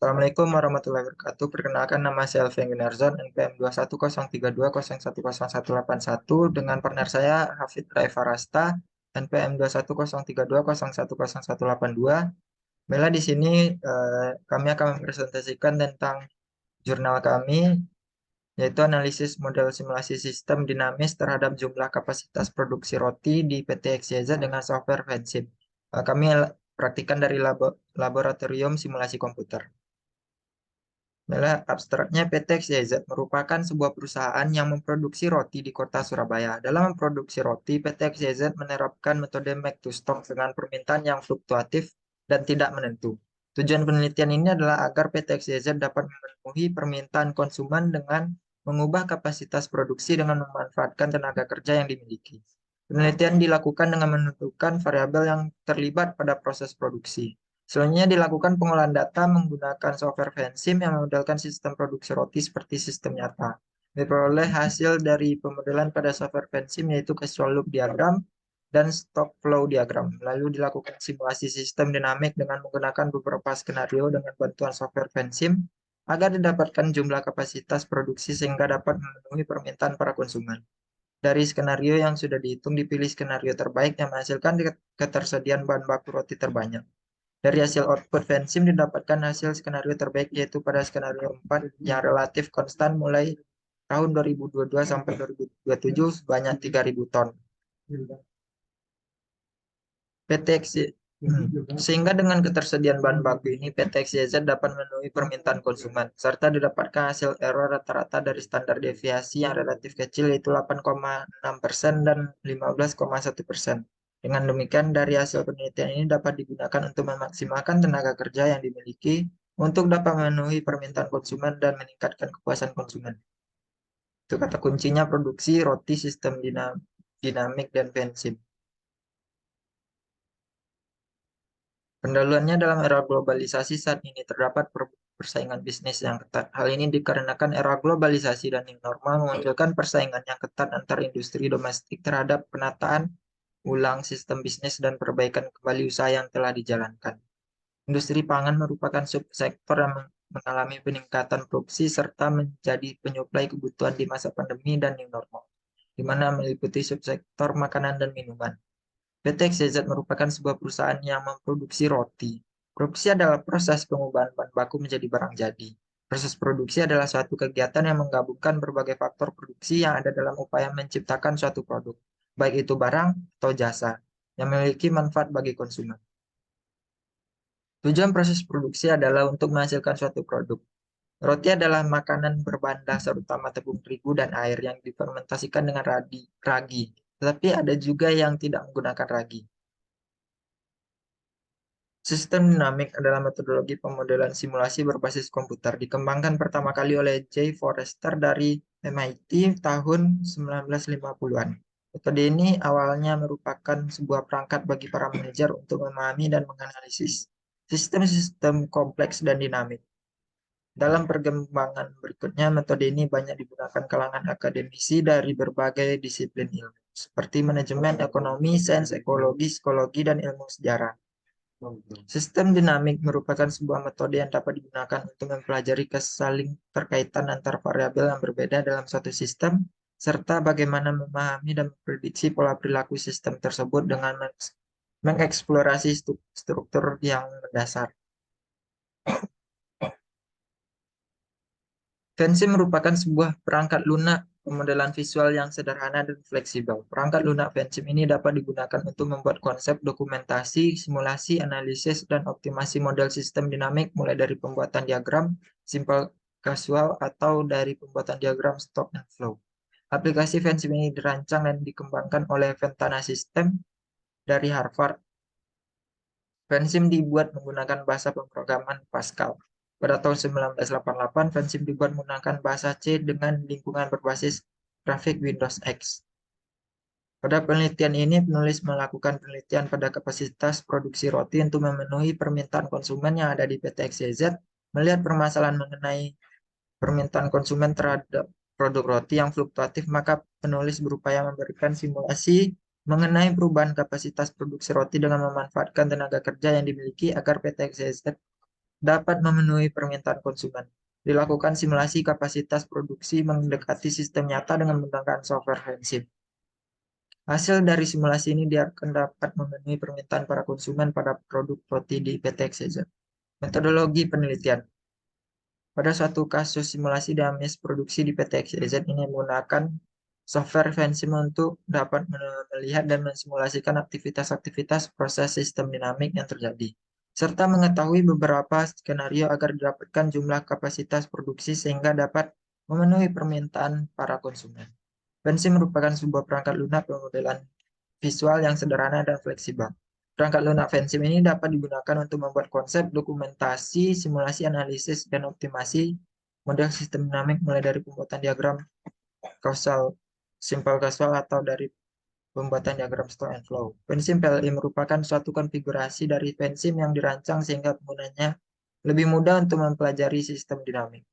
Assalamualaikum warahmatullahi wabarakatuh. Perkenalkan nama saya Elvin Gunarzon, NPM 210320118181 dengan partner saya Hafid Raif Rasta, NPM 21032011818182. Bella di sini kami akan mempresentasikan tentang jurnal kami, yaitu analisis model simulasi sistem dinamis terhadap jumlah kapasitas produksi roti di PT XYZ dengan software Vensim. Kami praktikan dari laboratorium simulasi komputer. Adalah abstraknya PT XYZ merupakan sebuah perusahaan yang memproduksi roti di kota Surabaya. Dalam memproduksi roti, PT XYZ menerapkan metode make to stock dengan permintaan yang fluktuatif dan tidak menentu. Tujuan penelitian ini adalah agar PT XYZ dapat memenuhi permintaan konsumen dengan mengubah kapasitas produksi dengan memanfaatkan tenaga kerja yang dimiliki. Penelitian dilakukan dengan menentukan variabel yang terlibat pada proses produksi. Selanjutnya dilakukan pengolahan data menggunakan software Vensim yang memodelkan sistem produksi roti seperti sistem nyata. Diperoleh hasil dari pemodelan pada software Vensim yaitu casual loop diagram dan stock flow diagram. Lalu dilakukan simulasi sistem dinamik dengan menggunakan beberapa skenario dengan bantuan software Vensim agar didapatkan jumlah kapasitas produksi sehingga dapat memenuhi permintaan para konsumen. Dari skenario yang sudah dihitung dipilih skenario terbaik yang menghasilkan ketersediaan bahan baku roti terbanyak. Dari hasil output Vensim didapatkan hasil skenario terbaik yaitu pada skenario 4 yang relatif konstan mulai tahun 2022 sampai 2027 sebanyak 3.000 ton. Sehingga dengan ketersediaan bahan baku ini PT XYZ dapat memenuhi permintaan konsumen serta didapatkan hasil error rata-rata dari standar deviasi yang relatif kecil yaitu 8,6% dan 15,1%. Dengan demikian, dari hasil penelitian ini dapat digunakan untuk memaksimalkan tenaga kerja yang dimiliki untuk dapat memenuhi permintaan konsumen dan meningkatkan kepuasan konsumen. Itu kata kuncinya produksi roti sistem dinamik dan Vensim. Pendahuluannya dalam era globalisasi saat ini terdapat persaingan bisnis yang ketat. Hal ini dikarenakan era globalisasi dan new normal memunculkan persaingan yang ketat antar industri domestik terhadap penataan ulang sistem bisnis dan perbaikan kembali usaha yang telah dijalankan. Industri pangan merupakan subsektor yang mengalami peningkatan produksi serta menjadi penyuplai kebutuhan di masa pandemi dan new normal, di mana meliputi subsektor makanan dan minuman. PT XYZ merupakan sebuah perusahaan yang memproduksi roti. Produksi adalah proses pengubahan bahan baku menjadi barang jadi. Proses produksi adalah suatu kegiatan yang menggabungkan berbagai faktor produksi yang ada dalam upaya menciptakan suatu produk, baik itu barang atau jasa, yang memiliki manfaat bagi konsumen. Tujuan proses produksi adalah untuk menghasilkan suatu produk. Roti adalah makanan berbahan dasar utama tepung terigu dan air yang difermentasikan dengan ragi. Tetapi ada juga yang tidak menggunakan ragi. Sistem dinamik adalah metodologi pemodelan simulasi berbasis komputer dikembangkan pertama kali oleh J. Forrester dari MIT tahun 1950-an. Metode ini awalnya merupakan sebuah perangkat bagi para manajer untuk memahami dan menganalisis sistem-sistem kompleks dan dinamik. Dalam perkembangan berikutnya, metode ini banyak digunakan kalangan akademisi dari berbagai disiplin ilmu, seperti manajemen, ekonomi, sains, ekologi, psikologi, dan ilmu sejarah. Sistem dinamik merupakan sebuah metode yang dapat digunakan untuk mempelajari kesaling terkaitan antar variabel yang berbeda dalam suatu sistem, serta bagaimana memahami dan memprediksi pola perilaku sistem tersebut dengan mengeksplorasi struktur yang mendasar. Vensim merupakan sebuah perangkat lunak pemodelan visual yang sederhana dan fleksibel. Perangkat lunak Vensim ini dapat digunakan untuk membuat konsep, dokumentasi, simulasi, analisis, dan optimasi model sistem dinamik mulai dari pembuatan diagram, simple casual, atau dari pembuatan diagram stock and flow. Aplikasi Vensim ini dirancang dan dikembangkan oleh Ventana System dari Harvard. Vensim dibuat menggunakan bahasa pemrograman Pascal. Pada tahun 1988, Vensim dibuat menggunakan bahasa C dengan lingkungan berbasis grafik Windows X. Pada penelitian ini, penulis melakukan penelitian pada kapasitas produksi roti untuk memenuhi permintaan konsumen yang ada di PT XYZ, melihat permasalahan mengenai permintaan konsumen terhadap produk roti yang fluktuatif, maka penulis berupaya memberikan simulasi mengenai perubahan kapasitas produksi roti dengan memanfaatkan tenaga kerja yang dimiliki agar PT XYZ dapat memenuhi permintaan konsumen. Dilakukan simulasi kapasitas produksi mendekati sistem nyata dengan menggunakan software Fansim. Hasil dari simulasi ini diharapkan dapat memenuhi permintaan para konsumen pada produk roti di PT XYZ. Metodologi penelitian. Pada suatu kasus simulasi damis produksi di PT XYZ ini menggunakan software Fansim untuk dapat melihat dan mensimulasikan aktivitas-aktivitas proses sistem dinamik yang terjadi, serta mengetahui beberapa skenario agar didapatkan jumlah kapasitas produksi sehingga dapat memenuhi permintaan para konsumen. Fansim merupakan sebuah perangkat lunak pemodelan visual yang sederhana dan fleksibel. Perangkat lunak Fansim ini dapat digunakan untuk membuat konsep, dokumentasi, simulasi, analisis, dan optimasi model sistem dinamik mulai dari pembuatan diagram kausal, simple kausal atau dari pembuatan diagram store and flow. Fansim PLI merupakan suatu konfigurasi dari Fansim yang dirancang sehingga penggunanya lebih mudah untuk mempelajari sistem dinamik.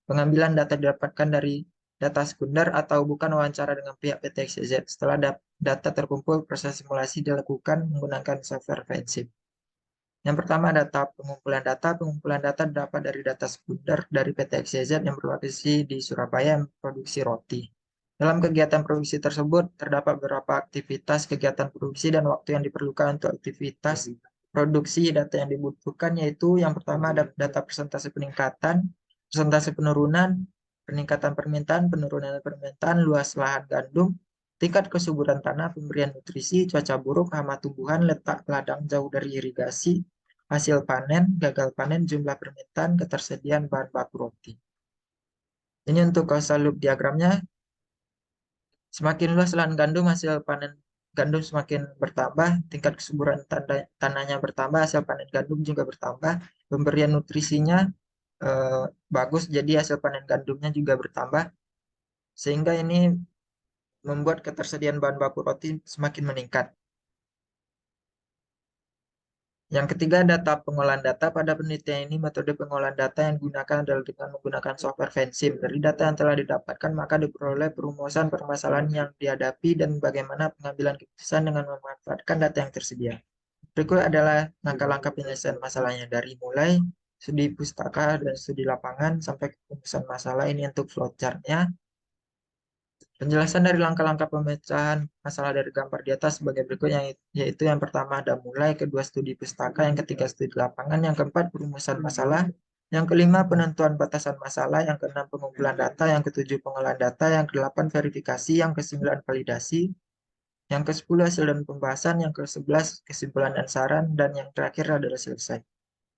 Pengambilan data didapatkan dari data sekunder atau bukan wawancara dengan pihak PT XYZ. Setelah data terkumpul, proses simulasi dilakukan menggunakan software Fansim. Yang pertama, pengumpulan data. Pengumpulan data dapat dari data sekunder dari PT XYZ yang berlokasi di Surabaya yang produksi roti. Dalam kegiatan produksi tersebut, terdapat beberapa aktivitas kegiatan produksi dan waktu yang diperlukan untuk aktivitas produksi. Data yang dibutuhkan yaitu yang pertama ada data persentase peningkatan, persentase penurunan, peningkatan permintaan, penurunan permintaan, luas lahan gandum, tingkat kesuburan tanah, pemberian nutrisi, cuaca buruk, hama tumbuhan, letak ladang jauh dari irigasi, hasil panen, gagal panen, jumlah permintaan, ketersediaan bahan baku roti. Ini untuk causal loop diagramnya. Semakin luas lahan gandum, hasil panen gandum semakin bertambah, tingkat kesuburan tanahnya bertambah, hasil panen gandum juga bertambah, pemberian nutrisinya bagus, jadi hasil panen gandumnya juga bertambah, sehingga ini membuat ketersediaan bahan baku roti semakin meningkat. Yang ketiga, data pengolahan data. Pada penelitian ini, metode pengolahan data yang digunakan adalah dengan menggunakan software Fansim. Dari data yang telah didapatkan, maka diperoleh perumusan permasalahan yang dihadapi dan bagaimana pengambilan keputusan dengan memanfaatkan data yang tersedia. Berikut adalah langkah-langkah penyelesaian masalahnya dari mulai studi pustaka dan studi lapangan sampai ke perumusan masalah. Ini untuk flowchart-nya. Penjelasan dari langkah-langkah pemecahan masalah dari gambar di atas sebagai berikut, yaitu yang pertama ada mulai, kedua studi pustaka, yang ketiga studi lapangan, yang keempat perumusan masalah, yang kelima penentuan batasan masalah, yang keenam pengumpulan data, yang ketujuh pengolahan data, yang kedelapan verifikasi, yang kesembilan validasi, yang ke-10 hasil dan pembahasan, yang ke-11 kesimpulan dan saran, dan yang terakhir adalah selesai.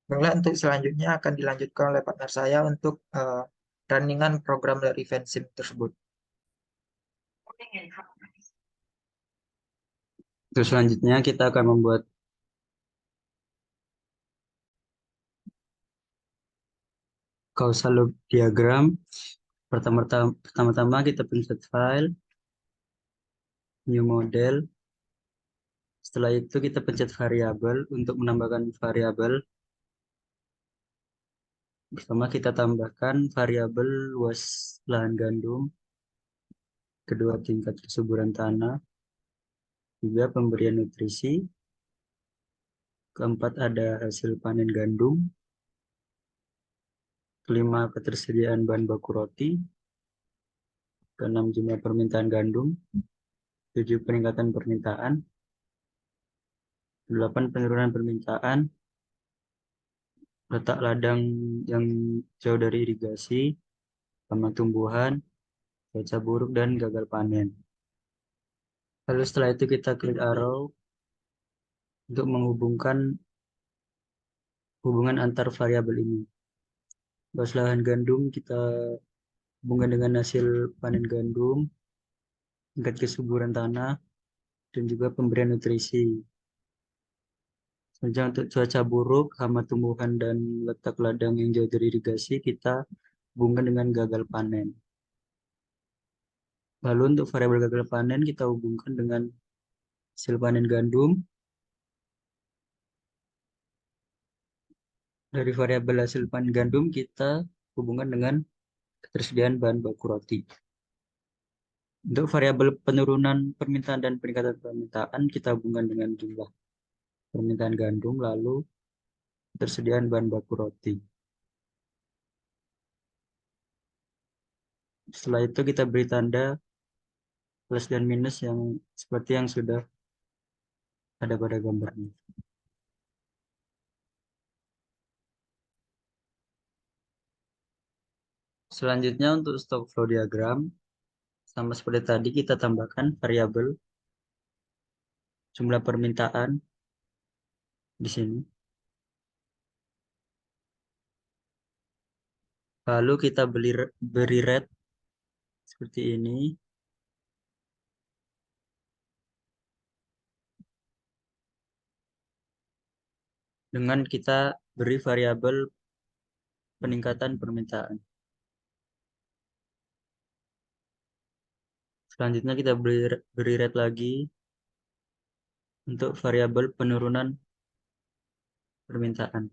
Baiklah, untuk selanjutnya akan dilanjutkan oleh partner saya untuk runningan program dari Fansim tersebut. Terus selanjutnya kita akan membuat causal loop diagram. Pertama-tama kita pencet file, new model. Setelah itu kita pencet variabel untuk menambahkan variabel. Pertama kita tambahkan variabel luas lahan gandum, kedua tingkat kesuburan tanah, tiga pemberian nutrisi, keempat ada hasil panen gandum, kelima ketersediaan bahan baku roti, keenam jumlah permintaan gandum, tujuh peningkatan permintaan, delapan penurunan permintaan, letak ladang yang jauh dari irigasi, hama tumbuhan, cuaca buruk, dan gagal panen. Lalu setelah itu kita klik arrow untuk menghubungkan hubungan antar variabel ini. Luas lahan gandum kita hubungkan dengan hasil panen gandum, tingkat kesuburan tanah, dan juga pemberian nutrisi. Selanjutnya untuk cuaca buruk, hama tumbuhan, dan letak ladang yang jauh dari irigasi kita hubungkan dengan gagal panen. Lalu untuk variabel gagal panen kita hubungkan dengan hasil panen gandum. Dari variabel hasil panen gandum kita hubungkan dengan ketersediaan bahan baku roti. Untuk variabel penurunan permintaan dan peningkatan permintaan kita hubungkan dengan jumlah permintaan gandum. Lalu ketersediaan bahan baku roti. Setelah itu kita beri tanda plus dan minus yang seperti yang sudah ada pada gambarnya. Selanjutnya untuk stock flow diagram, sama seperti tadi kita tambahkan variabel jumlah permintaan di sini. Lalu kita beri rate seperti ini. Dengan kita beri variabel peningkatan permintaan. Selanjutnya kita beri rate lagi untuk variabel penurunan permintaan.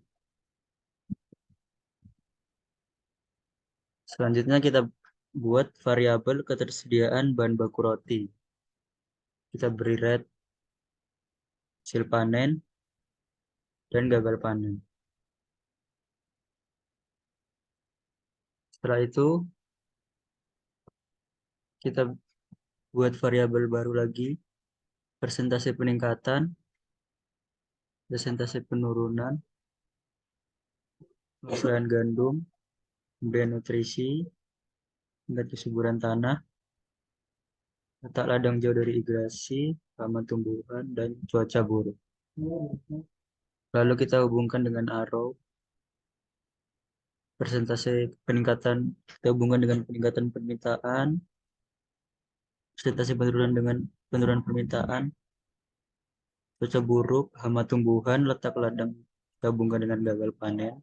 Selanjutnya kita buat variabel ketersediaan bahan baku roti. Kita beri rate hasil panen dan gagal panen. Setelah itu kita buat variabel baru lagi, persentase peningkatan, persentase penurunan, kesuburan gandum, pemberian nutrisi, tingkat kesuburan tanah, letak ladang jauh dari irigasi, hama tumbuhan, dan cuaca buruk. Lalu kita hubungkan dengan arrow, persentase peningkatan, kita hubungkan dengan peningkatan permintaan, persentase penurunan dengan penurunan permintaan, cuaca buruk, hama tumbuhan, letak ladang kita hubungkan dengan gagal panen,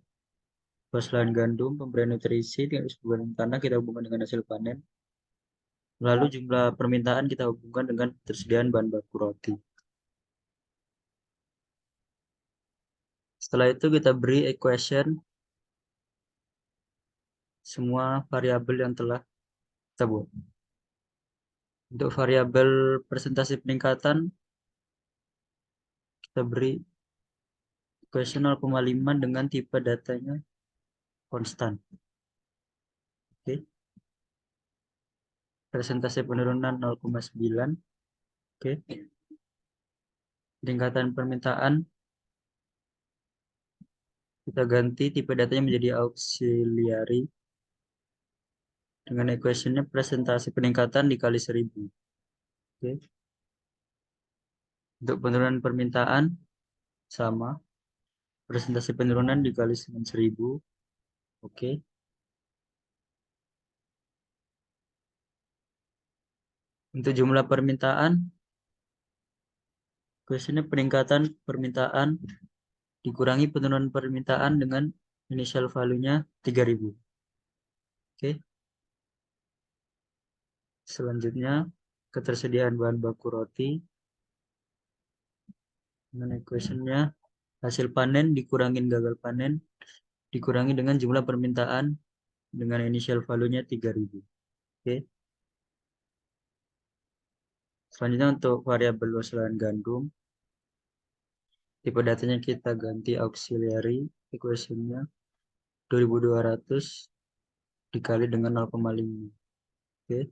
luas lahan gandum, pemberian nutrisi, tingkat kesuburan tanah kita hubungkan dengan hasil panen. Lalu jumlah permintaan kita hubungkan dengan ketersediaan bahan baku roti. Setelah itu kita beri equation semua variabel yang telah kita buat. Untuk variabel persentase peningkatan kita beri equation 0,5 dengan tipe datanya konstan. Oke. Persentase penurunan 0,9. Oke. Peningkatan permintaan kita ganti tipe datanya menjadi auxiliary dengan equationnya presentasi peningkatan dikali 1000. Oke. Untuk penurunan permintaan sama, presentasi penurunan dikali dengan 1000. Oke. Untuk jumlah permintaan, equationnya peningkatan permintaan dikurangi penurunan permintaan dengan initial value-nya 3000. Oke. Selanjutnya ketersediaan bahan baku roti dengan equationnya hasil panen dikurangin gagal panen dikurangi dengan jumlah permintaan dengan initial value-nya 3000. Oke. Selanjutnya untuk variabel luas lahan gandum, tipe datanya kita ganti auxiliary equation-nya 2200 dikali dengan 0,5. Oke.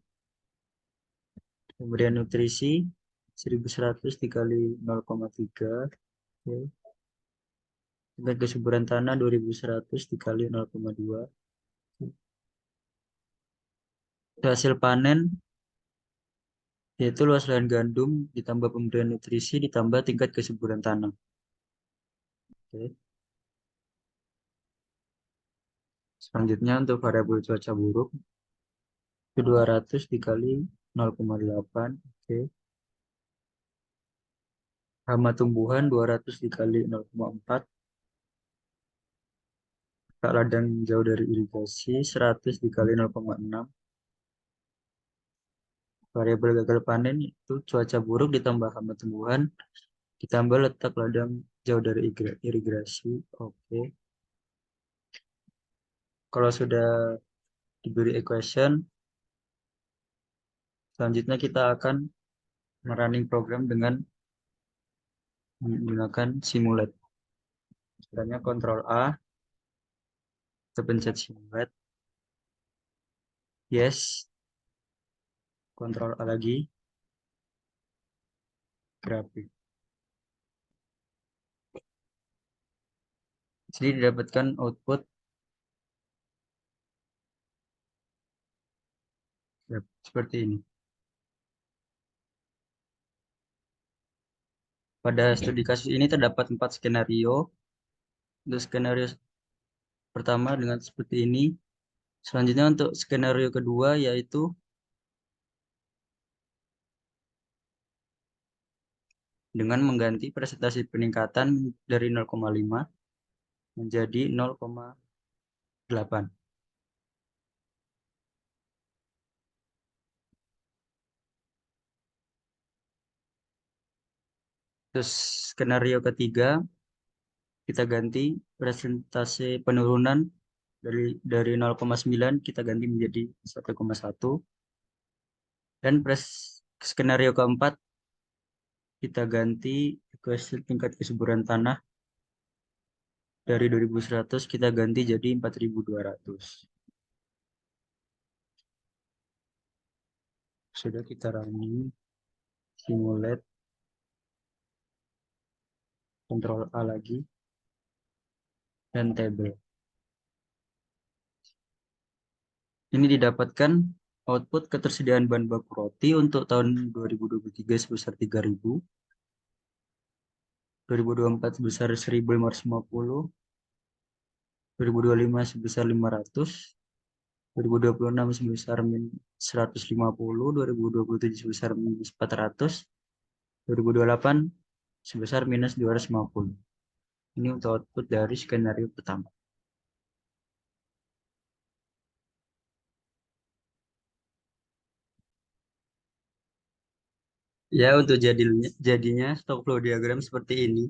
Kemudian nutrisi 1100 dikali 0,3. Oke. Tingkat kesuburan tanah 2100 dikali 0,2. Hasil panen yaitu luas lahan gandum ditambah pemberian nutrisi ditambah tingkat kesuburan tanah. Oke. Selanjutnya untuk variabel cuaca buruk itu 200 dikali 0,8. Oke. Hama tumbuhan 200 dikali 0,4. Letak ladang jauh dari irigasi 100 dikali 0,6. Variabel gagal panen itu cuaca buruk ditambah hama tumbuhan ditambah letak ladang jauh dari irigasi. Oke. Kalau sudah diberi equation, selanjutnya kita akan merunning program dengan menggunakan simulate. Caranya Ctrl A, kita pencet simulate, yes, Ctrl A lagi, grafik. Jadi didapatkan output ya, seperti ini. Pada studi kasus ini terdapat 4 skenario. Untuk skenario pertama dengan seperti ini. Selanjutnya untuk skenario kedua yaitu dengan mengganti presentasi peningkatan dari 0,5 menjadi 0,8. Terus skenario ketiga kita ganti presentasi penurunan dari 0,9 kita ganti menjadi 1,1 dan skenario keempat kita ganti tingkat kesuburan tanah dari 2100 kita ganti jadi 4200. Sudah kita running simulate, Ctrl A lagi dan table. Ini didapatkan output ketersediaan bahan baku roti untuk tahun 2023 sebesar 3000, 2024 sebesar 1550, 2025 sebesar 500, 2026 sebesar min 150, 2027 sebesar minus 400, 2028 sebesar minus 250. Ini untuk output dari skenario pertama. Ya, untuk jadinya stock flow diagram seperti ini.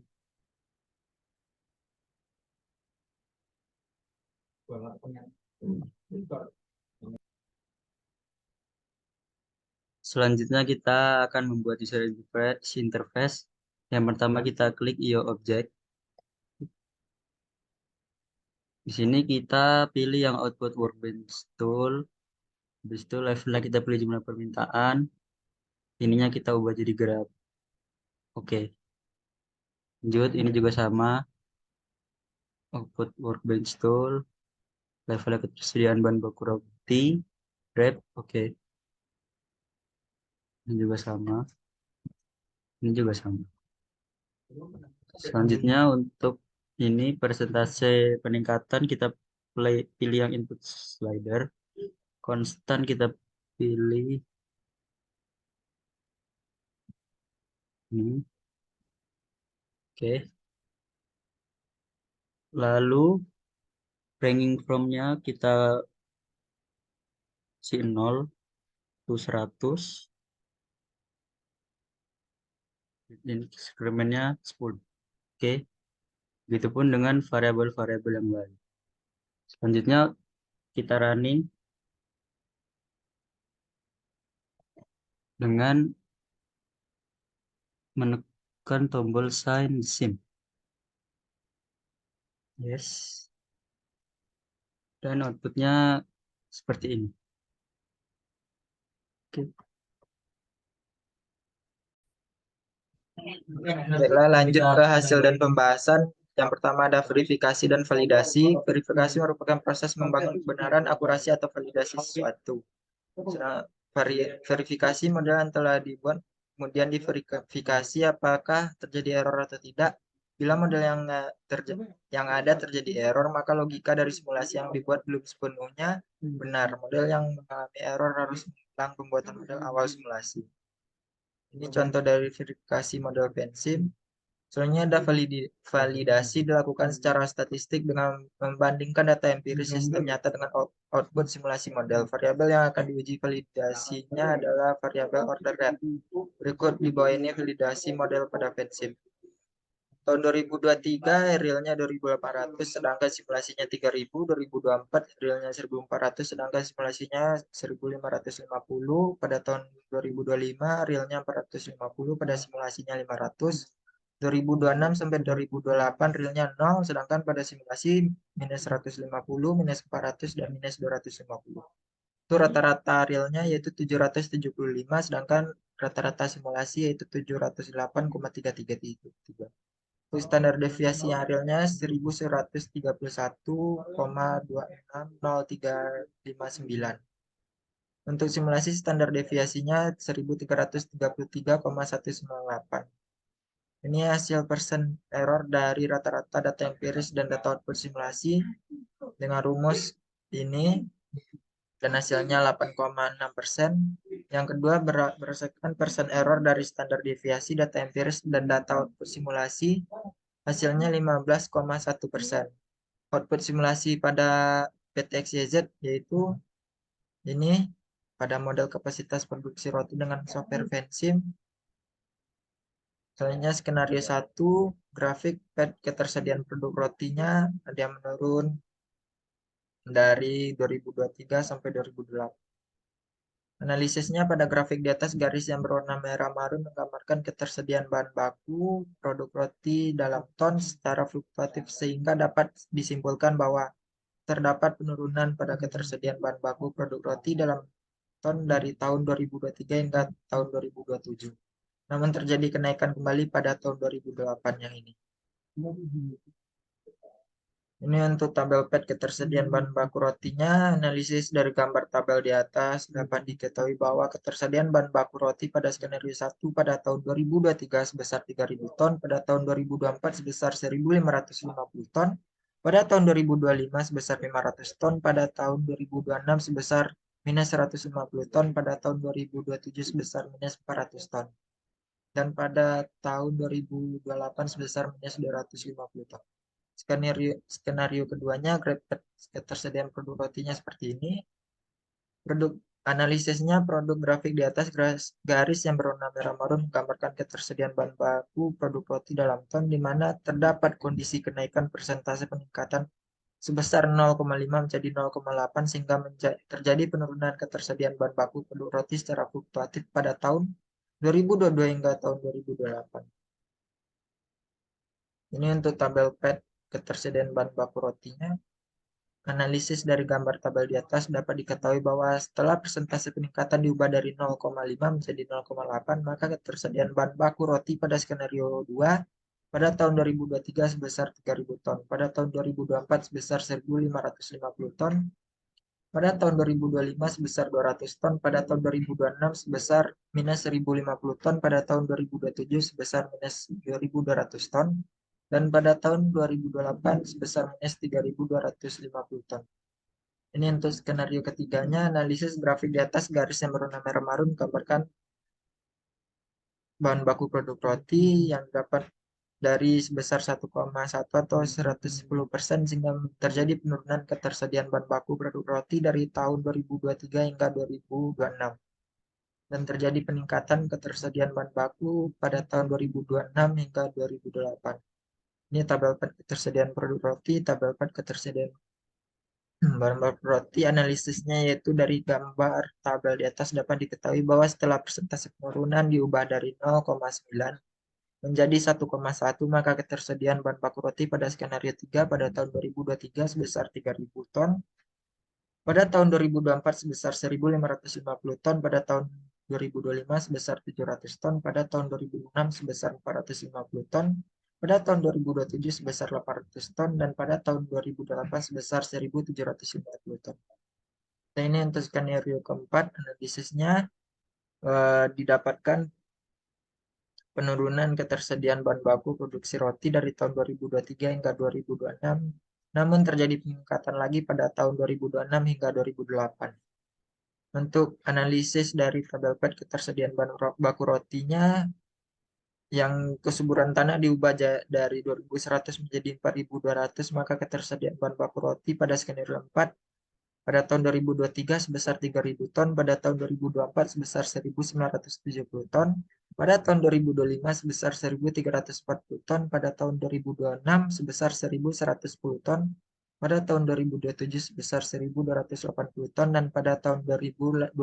Selanjutnya kita akan membuat user interface. Yang pertama kita klik IO Object. Di sini kita pilih yang output workbench tool. Habis itu levelnya kita pilih jumlah permintaan. Ininya kita ubah jadi graph. Oke. Lanjut, ini juga sama. Output workbench tool. Levelnya ketersediaan bahan baku roti. Graph. Oke. Ini juga sama. Ini juga sama. Selanjutnya untuk ini persentase peningkatan kita pilih yang input slider. Konstan kita pilih ini. Oke. Lalu ranking from-nya kita si 0 to 100. Incrementnya 10. Oke. Begitupun dengan variabel-variabel yang lain. Selanjutnya kita running dengan menekan tombol sign sim. Yes. Dan outputnya seperti ini. Oke. Baiklah, lanjut ke hasil dan pembahasan. Yang pertama ada verifikasi dan validasi. Verifikasi merupakan proses membangun kebenaran, akurasi, atau validasi sesuatu. Verifikasi model yang telah dibuat, kemudian diverifikasi apakah terjadi error atau tidak. Bila model yang ada terjadi error, maka logika dari simulasi yang dibuat belum sepenuhnya benar. Model yang mengalami error harus mengulang pembuatan model awal simulasi. Ini contoh dari verifikasi model Pensim. Selanjutnya ada validasi dilakukan secara statistik dengan membandingkan data empiris sistem nyata dengan output simulasi model. Variabel yang akan diuji validasinya adalah variabel order rate. Berikut di bawah ini validasi model pada Pensim. Tahun 2023 realnya 2800 sedangkan simulasinya 3000, 2024 realnya 1400 sedangkan simulasinya 1550, pada tahun 2025 realnya 450 pada simulasinya 500, 2026 sampai 2028 realnya 0, sedangkan pada simulasi minus 150, minus 400, dan minus 250. Itu rata-rata realnya yaitu 775, sedangkan rata-rata simulasi yaitu 708,333. Untuk standar deviasi yang realnya 1131,260359. Untuk simulasi standar deviasinya 1333,198. Ini hasil persen error dari rata-rata data empiris dan data output simulasi dengan rumus ini, dan hasilnya 8,6%. Yang kedua berdasarkan persen error dari standar deviasi data empiris dan data output simulasi, hasilnya 15,1%. Output simulasi pada PTXYZ yaitu ini pada model kapasitas produksi roti dengan software Vensim. Selanjutnya skenario 1, grafik pad ketersediaan produk rotinya ada yang menurun dari 2023 sampai 2008. Analisisnya pada grafik di atas garis yang berwarna merah marun menggambarkan ketersediaan bahan baku produk roti dalam ton secara fluktuatif sehingga dapat disimpulkan bahwa terdapat penurunan pada ketersediaan bahan baku produk roti dalam ton dari tahun 2023 hingga tahun 2027. Namun terjadi kenaikan kembali pada tahun 2008 yang ini. Ini untuk tabel pad ketersediaan bahan baku rotinya. Analisis dari gambar tabel di atas dapat diketahui bahwa ketersediaan bahan baku roti pada skenario 1 pada tahun 2023 sebesar 3.000 ton, pada tahun 2024 sebesar 1.550 ton, pada tahun 2025 sebesar 500 ton, pada tahun 2026 sebesar minus 150 ton, pada tahun 2027 sebesar minus 400 ton, dan pada tahun 2028 sebesar minus 250 ton. Skenario keduanya, grafik ketersediaan produk rotinya seperti ini. Produk analisisnya, produk grafik di atas garis yang berwarna merah marun menggambarkan ketersediaan bahan baku produk roti dalam ton, di mana terdapat kondisi kenaikan persentase peningkatan sebesar 0,5 menjadi 0,8 sehingga terjadi penurunan ketersediaan bahan baku produk roti secara fluktuatif pada tahun 2022 hingga tahun 2028. Ini untuk tabel pad ketersediaan bahan baku rotinya. Analisis dari gambar tabel di atas dapat diketahui bahwa setelah persentase peningkatan diubah dari 0,5 menjadi 0,8, maka ketersediaan bahan baku roti pada skenario 2 pada tahun 2023 sebesar 3.000 ton, pada tahun 2024 sebesar 1.550 ton, pada tahun 2025 sebesar 200 ton, pada tahun 2026 sebesar minus 1.050 ton, pada tahun 2027 sebesar minus 2.200 ton, dan pada tahun 2028 sebesar minus 3.250 ton. Ini untuk skenario ketiganya, analisis grafik di atas garis yang berwarna merah marun menggambarkan bahan baku produk roti yang dapat dari sebesar 1,1 atau 110% sehingga terjadi penurunan ketersediaan bahan baku produk roti dari tahun 2023 hingga 2026, dan terjadi peningkatan ketersediaan bahan baku pada tahun 2026 hingga 2028. Ini tabel ketersediaan produk roti, tabel ketersediaan bahan baku roti. Analisisnya yaitu dari gambar tabel di atas dapat diketahui bahwa setelah persentase penurunan diubah dari 0,9 menjadi 1,1, maka ketersediaan bahan baku roti pada skenario 3 pada tahun 2023 sebesar 3.000 ton, pada tahun 2024 sebesar 1.550 ton, pada tahun 2025 sebesar 700 ton, pada tahun 2006 sebesar 450 ton, pada tahun 2027 sebesar 800 ton, dan pada tahun 2028 sebesar 1.750 ton. Nah, ini untuk skenario keempat, analisisnya didapatkan penurunan ketersediaan bahan baku produksi roti dari tahun 2023 hingga 2026, namun terjadi peningkatan lagi pada tahun 2026 hingga 2028. Untuk analisis dari tabel pad ketersediaan bahan baku rotinya, yang kesuburan tanah diubah dari 2.100 menjadi 4.200, maka ketersediaan bahan baku roti pada skenario 4 pada tahun 2023 sebesar 3.000 ton, pada tahun 2024 sebesar 1.970 ton, pada tahun 2025 sebesar 1.340 ton, pada tahun 2026 sebesar 1.110 ton, pada tahun 2027 sebesar 1.280 ton, dan pada tahun 2028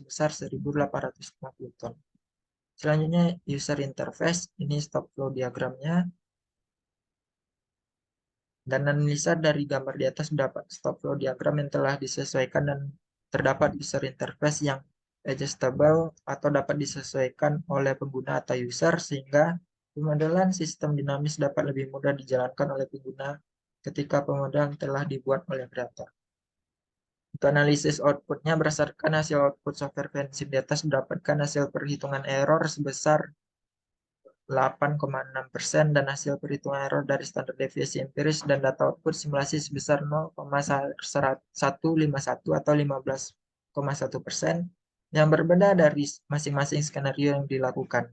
sebesar 1.850 ton. Selanjutnya user interface, ini stock flow diagramnya. Dan analisa dari gambar di atas dapat stock flow diagram yang telah disesuaikan dan terdapat user interface yang adjustable atau dapat disesuaikan oleh pengguna atau user sehingga pemodelan sistem dinamis dapat lebih mudah dijalankan oleh pengguna ketika pemodelan telah dibuat oleh kreator. Untuk analisis outputnya berdasarkan hasil output software Vensim di atas mendapatkan hasil perhitungan error sebesar 8,6% dan hasil perhitungan error dari standar deviasi empiris dan data output simulasi sebesar 0,151 atau 15,1% yang berbeda dari masing-masing skenario yang dilakukan.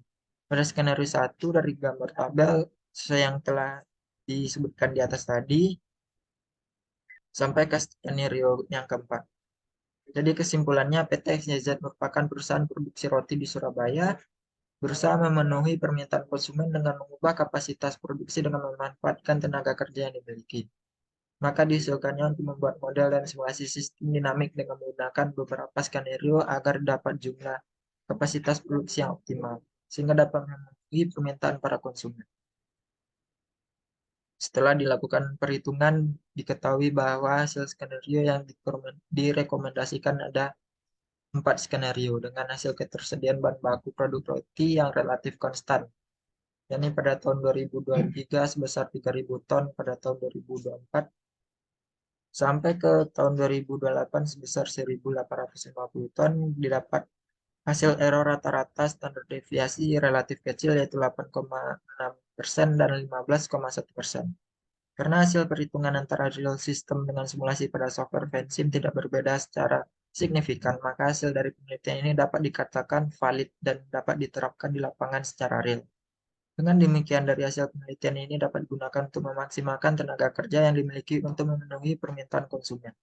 Pada skenario 1 dari gambar tabel sesuai yang telah disebutkan di atas tadi sampai ke skenario yang keempat. Jadi kesimpulannya PT XYZ merupakan perusahaan produksi roti di Surabaya berusaha memenuhi permintaan konsumen dengan mengubah kapasitas produksi dengan memanfaatkan tenaga kerja yang dimiliki. Maka diusulkannya untuk membuat model dan simulasi sistem dinamik dengan menggunakan beberapa skenario agar dapat jumlah kapasitas produksi yang optimal, sehingga dapat memenuhi permintaan para konsumen. Setelah dilakukan perhitungan, diketahui bahwa hasil skenario yang direkomendasikan ada 4 skenario dengan hasil ketersediaan bahan baku produk roti yang relatif konstan, yakni pada tahun 2023 sebesar 3.000 ton, pada tahun 2024 sampai ke tahun 2028 sebesar 1.850 ton, didapat hasil error rata-rata standar deviasi relatif kecil yaitu 8,6% dan 15,1%. Karena hasil perhitungan antara real system dengan simulasi pada software Vensim tidak berbeda secara signifikan, maka hasil dari penelitian ini dapat dikatakan valid dan dapat diterapkan di lapangan secara real. Dengan demikian, dari hasil penelitian ini dapat digunakan untuk memaksimalkan tenaga kerja yang dimiliki untuk memenuhi permintaan konsumen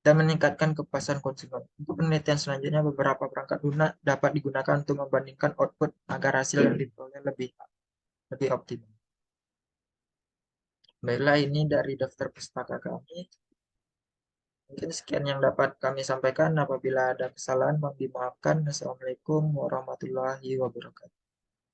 dan meningkatkan kepuasan konsumen. Untuk penelitian selanjutnya, beberapa perangkat lunak dapat digunakan untuk membandingkan output agar hasil yang diperoleh lebih optimal. Baiklah, ini dari daftar pustaka kami. Mungkin sekian yang dapat kami sampaikan. Apabila ada kesalahan, mohon dimaafkan. Assalamualaikum warahmatullahi wabarakatuh.